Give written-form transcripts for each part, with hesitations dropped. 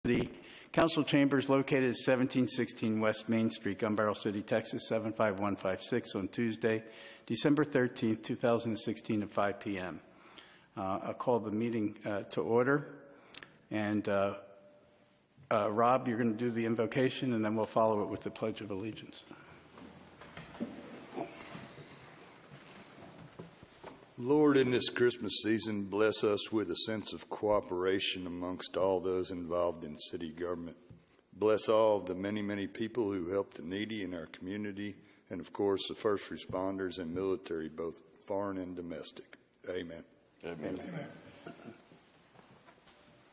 The council chambers located at 1716 West Main Street, Gun Barrel City, Texas 75156 on Tuesday, December 13th, 2016 at 5 p.m. I'll call the meeting to order. And Rob, you're going to do the invocation, and then we'll follow it with the Pledge of Allegiance. Lord, in this Christmas season, bless us with a sense of cooperation amongst all those involved in city government. Bless all of the many, many people who help the needy in our community, and of course the first responders and military, both foreign and domestic. Amen. Amen. Amen.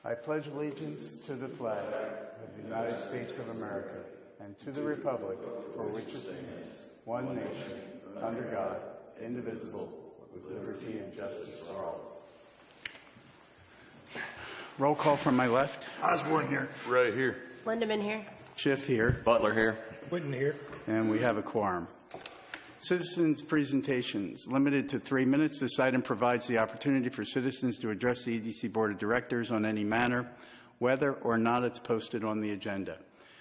I pledge allegiance to the flag of the United States of America and to the republic for which it stands, one nation, under God, indivisible, with liberty and justice for all. Roll call from my left. Osborne here. Right here. Lindeman here. Schiff here. Butler here. Whitten here. And we have a quorum. Citizens' presentations, limited to 3 minutes. This item provides the opportunity for citizens to address the EDC Board of Directors on any matter, whether or not it's posted on the agenda.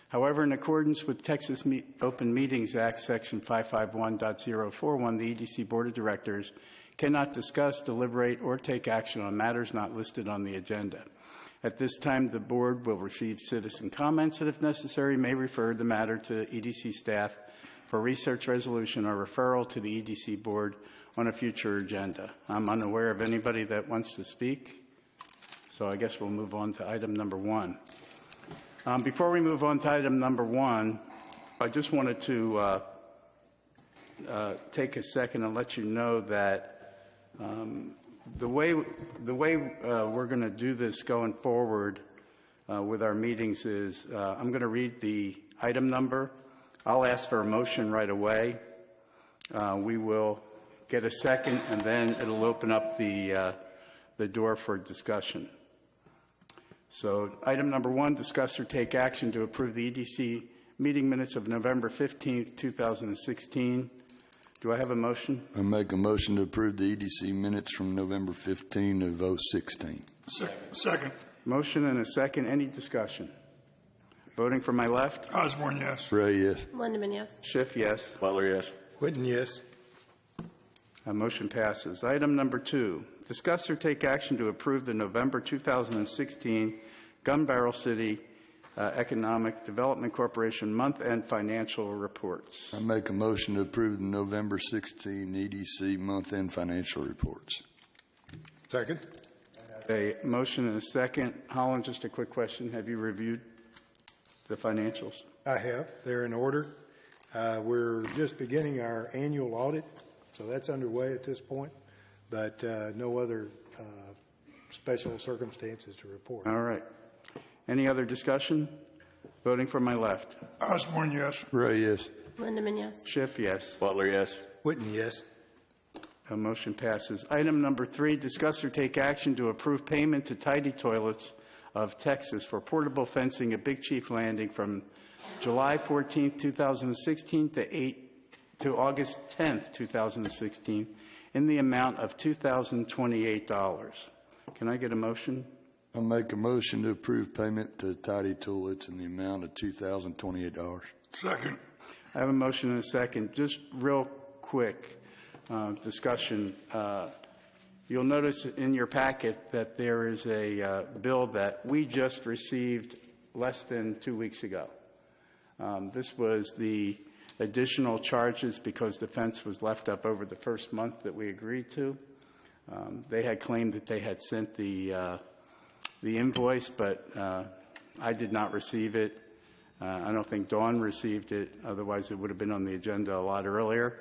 However, in accordance with Texas Open Meetings Act, Section 551.041, the EDC Board of Directors cannot discuss, deliberate, or take action on matters not listed on the agenda. At this time, the Board will receive citizen comments and, if necessary, may refer the matter to EDC staff for research, resolution, or referral to the EDC Board on a future agenda. I'm unaware of anybody that wants to speak, so I guess we'll move on to item number 1. Before we move on to item number 1, I just wanted to take a second and let you know that the way we're going to do this going forward with our meetings is I'm going to read the item number. I'll ask for a motion right away. We will get a second, and then it'll open up the door for discussion. So item number 1, discuss or take action to approve the EDC meeting minutes of November 15th, 2016. Do I have a motion? I make a motion to approve the EDC minutes from November 15 of 2016. Second. Motion and a second. Any discussion? Voting from my left. Osborne, yes. Ray, yes. Lindeman, yes. Schiff, yes. Butler, yes. Whitten, yes. Motion passes. Item number 2, discuss or take action to approve the November 2016 Gun Barrel City Economic Development Corporation month-end financial reports. I make a motion to approve the November 16 EDC month-end financial reports. Second. A motion and a second. Holland, just a quick question. Have you reviewed the financials? I have. They're in order. We're just beginning our annual audit, so that's underway at this point, but no other special circumstances to report. All right. Any other discussion? Voting from my left. Osborne, yes. Ray, yes. Lindeman, yes. Schiff, yes. Butler, yes. Whitten, yes. A motion passes. Item number 3, discuss or take action to approve payment to Tidy Toilets of Texas for portable fencing at Big Chief Landing from July 14th, 2016 to August 10th, 2016 in the amount of $2,028. Can I get a motion? I make a motion to approve payment to Tidy Toilets in the amount of $2,028. Second. I have a motion and a second. Just real quick discussion. You'll notice in your packet that there is a bill that we just received less than 2 weeks ago. This was the additional charges because the fence was left up over the first month that we agreed to. They had claimed that they had sent the invoice, but I did not receive it. I don't think Dawn received it. Otherwise, it would have been on the agenda a lot earlier.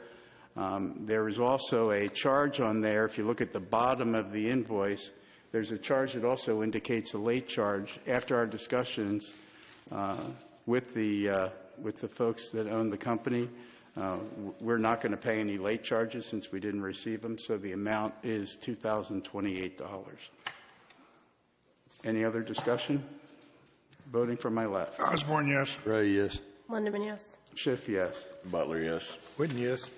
There is also a charge on there. If you look at the bottom of the invoice, there's a charge that also indicates a late charge. After our discussions with the folks that own the company, we're not going to pay any late charges since we didn't receive them, so the amount is $2,028. Any other discussion? Voting from my left. Osborne, yes. Ray, yes. Lindeman, yes. Schiff, yes. Butler, yes. Whitten, yes.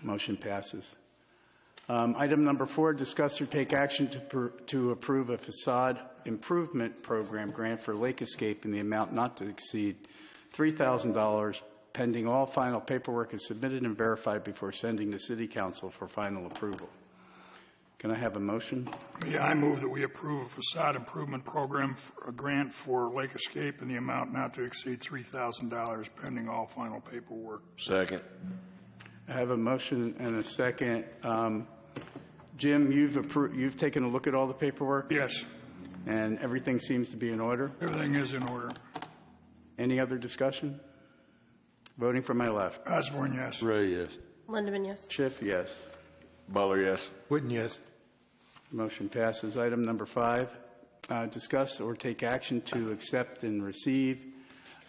Motion passes. Item number 4, discuss or take action to approve a facade improvement program grant for Lake Escape in the amount not to exceed $3,000, pending all final paperwork is submitted and verified before sending to City Council for final approval. Can I have a motion? Yeah, I move that we approve a facade improvement program, a grant for Lake Escape in the amount not to exceed $3,000 pending all final paperwork. Second. I have a motion and a second. Jim, you've taken a look at all the paperwork? Yes, And everything seems to be in order? everything is in order. Any other discussion? Voting from my left. Osborne, yes. Ray, yes. Lindemann, yes. Schiff, yes. Butler, yes. Witten, yes. Motion passes. Item number 5, discuss or take action to accept and receive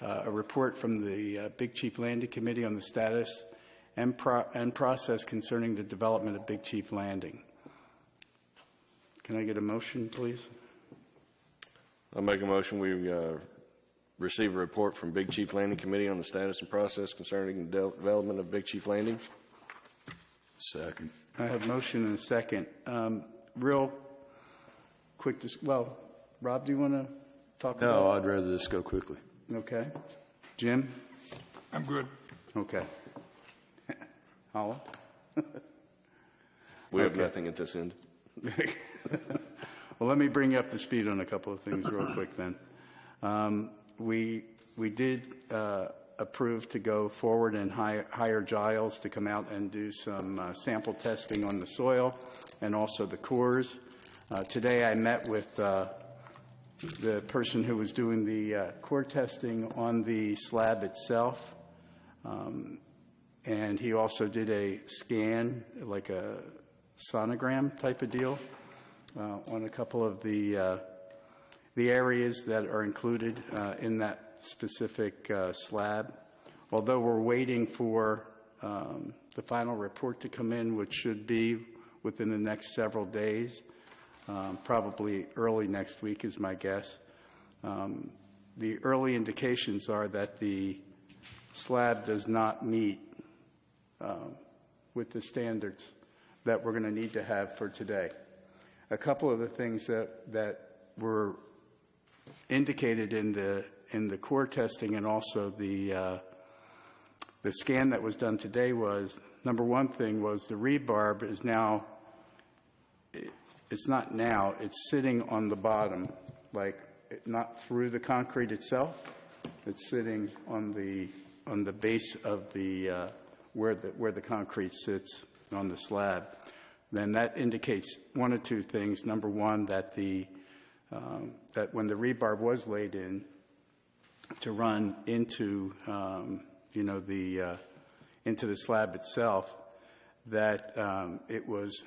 a report from the Big Chief Landing Committee on the status and process concerning the development of Big Chief Landing. Can I get a motion, please? I'll make a motion. We receive a report from Big Chief Landing Committee on the status and process concerning the development of Big Chief Landing. Second. I have motion and a second. Real quick, well, Rob, do you want to talk No, about I'd rather this go quickly. it? Okay. Jim? I'm good. Okay. Holland? We have Okay. nothing at this end. Well, let me bring you up to speed on a couple of things real quick then. We did approve to go forward and hire Giles to come out and do some sample testing on the soil and also the cores. Today I met with the person who was doing the core testing on the slab itself, and he also did a scan, like a sonogram type of deal, on a couple of the areas that are included in that specific slab. Although we're waiting for the final report to come in, which should be within the next several days, probably early next week is my guess. The early indications are that the slab does not meet with the standards that we're going to need to have for today. A couple of the things that were indicated in the core testing and also the scan that was done today was, number one thing was the rebarb is now, it's not now, it's sitting on the bottom, like not through the concrete itself. It's sitting on the base of the where the concrete sits on the slab. Then that indicates one of two things. Number one, that that when the rebarb was laid in to run into into the slab itself, that it was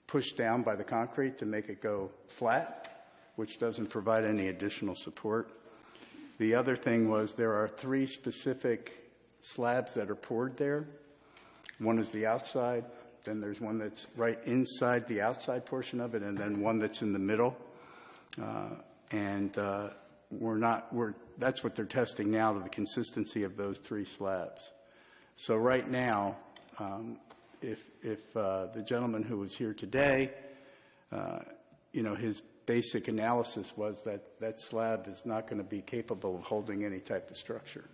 pushed down by the concrete to make it go flat, which doesn't provide any additional support. The other thing was there are 3 specific slabs that are poured there. One is the outside, then there's one that's right inside the outside portion of it, and then one that's in the middle. That's what they're testing now, to the consistency of those 3 slabs. So right now, if the gentleman who was here today, his basic analysis was that slab is not going to be capable of holding any type of structure.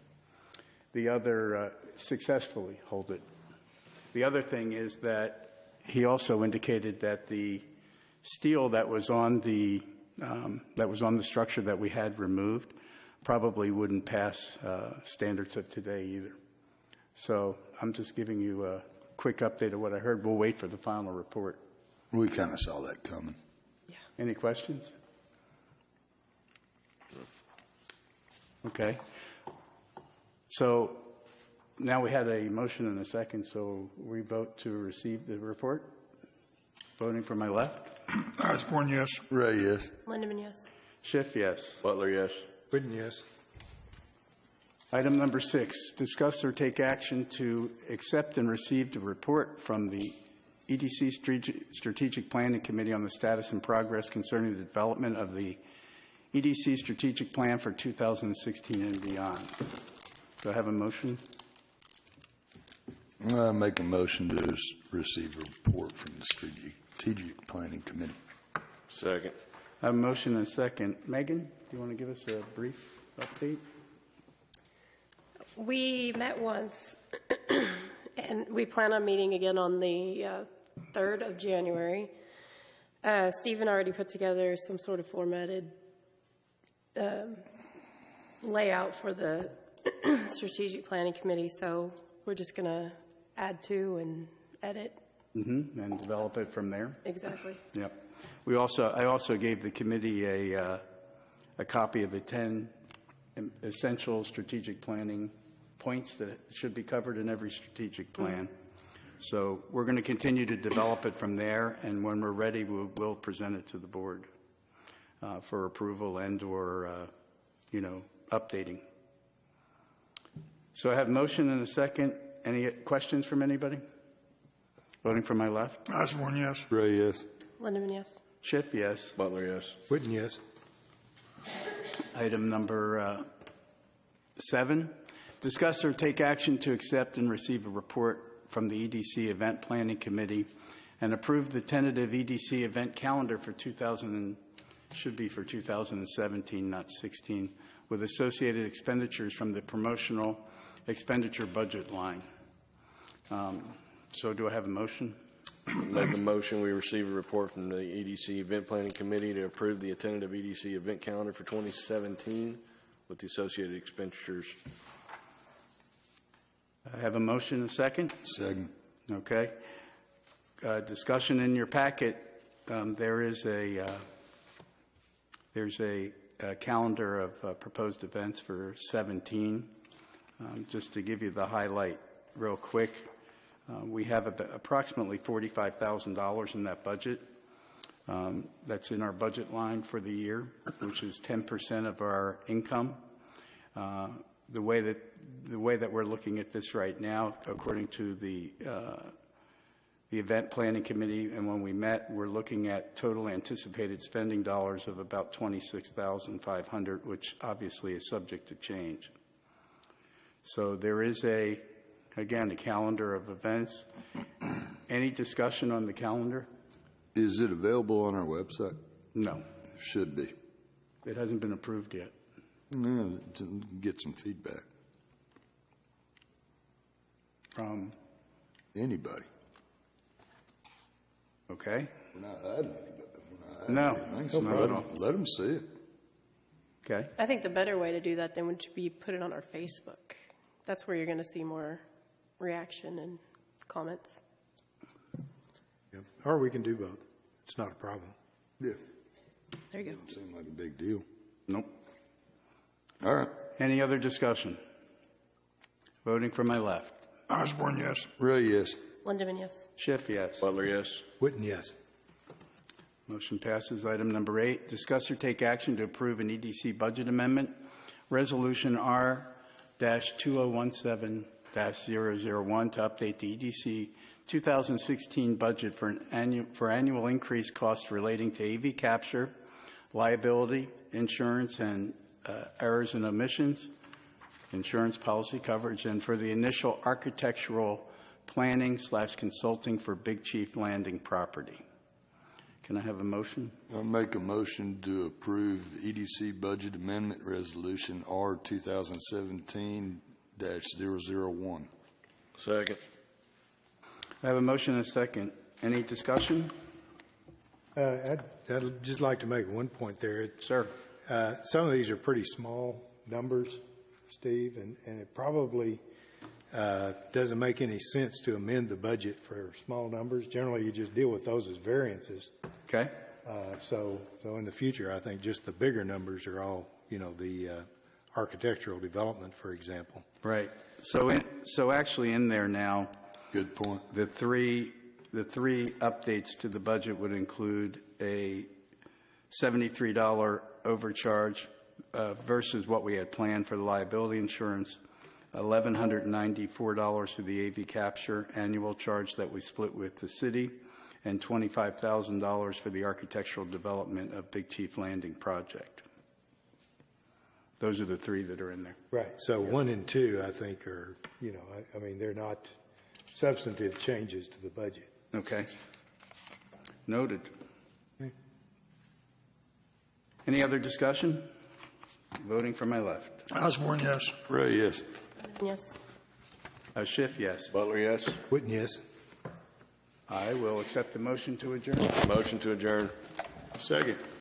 The other successfully hold it. The other thing is that he also indicated that the steel that was on the structure that we had removed probably wouldn't pass standards of today either. So I'm just giving you a quick update of what I heard. We'll wait for the final report. We kind of saw that coming. Any questions? Okay. So now we had a motion and a second, so we vote to receive the report. Voting from my left. Osborne, yes. Ray, yes. Lindemann, yes. Schiff, yes. Butler, yes. Witten, yes. Item number 6, discuss or take action to accept and receive the report from the EDC Strategic Planning Committee on the status and progress concerning the development of the EDC Strategic Plan for 2016 and beyond. Do I have a motion? I make a motion to receive a report from the Strategic Planning Committee. Second. I have a motion and a second. Megan, do you want to give us a brief update? We met once, and we plan on meeting again on the 3rd of January. Stephen already put together some sort of formatted layout for the Strategic Planning Committee, so we're just going to add to and edit. And develop it from there? Exactly. Yep. I also gave the committee a copy of the 10 essential strategic planning points that should be covered in every strategic plan. So we're going to continue to develop it from there, and when we're ready, we'll present it to the board for approval and or, updating. So I have motion and a second. Any questions from anybody? Voting from my left. Osborne, yes. Ray, yes. Lindeman, yes. Schiff, yes. Butler, yes. Witten, yes. Item number 7, discuss or take action to accept and receive a report from the EDC Event Planning Committee and approve the tentative EDC event calendar for 2017, not 16, with associated expenditures from the promotional expenditure budget line. So do I have a motion? Make a motion, we receive a report from the EDC Event Planning Committee to approve the tentative EDC event calendar for 2017 with the associated expenditures. I have a motion and a second. Second. Okay. Discussion in your packet. There's a calendar of proposed events for 17. Just to give you the highlight real quick, we have approximately $45,000 in that budget. That's in our budget line for the year, which is 10% of our income. The way that we're looking at this right now, according to the event planning committee, and when we met, we're looking at total anticipated spending dollars of about $26,500, which obviously is subject to change. So there is again, a calendar of events. Any discussion on the calendar? Is it available on our website? No, Should be. it hasn't been approved yet. No, to get some feedback. From, Anybody. okay? We're not hiding anybody. We're No, not hiding anything. not at all. Let them see it. Okay. I think the better way to do that then would be put it on our Facebook. That's where you're going to see more reaction and comments. Yep. Or we can do both. It's not a problem. Yeah. There you go. Doesn't seem like a big deal. Nope. All right. Any other discussion? Voting from my left. Osborne, yes. Ray, yes. Lindeman, yes. Schiff, yes. Butler, yes. Witten, yes. Motion passes. Item number 8, discuss or take action to approve an EDC budget amendment, Resolution R-2017-001 to update the EDC 2016 budget for annual increased costs relating to AV capture, liability, insurance, and errors and omissions, insurance policy coverage, and for the initial architectural planning/consulting for Big Chief Landing property. Can I have a motion? I'll make a motion to approve EDC Budget Amendment Resolution R 2017-001. Second. I have a motion and a second. Any discussion? I'd just like to make one point there. Sir. Some of these are pretty small numbers, Steve, and it probably doesn't make any sense to amend the budget for small numbers. Generally, you just deal with those as variances. Okay. So in the future, I think just the bigger numbers are all, the architectural development, for example. Right. So actually in there now, Good point. the three updates to the budget would include a $73 overcharge versus what we had planned for the liability insurance, $1,194 for the AV capture annual charge that we split with the city, and $25,000 for the architectural development of Big Chief Landing project. Those are the three that are in there. Right. So 1 and 2, I think, are, I mean, they're not substantive changes to the budget. Okay. Noted. Any other discussion? Voting from my left. Osborne, yes. Ray, yes. Yes. Schiff, yes. Butler, yes. Witten, yes. I will accept the motion to adjourn. Motion to adjourn. Second.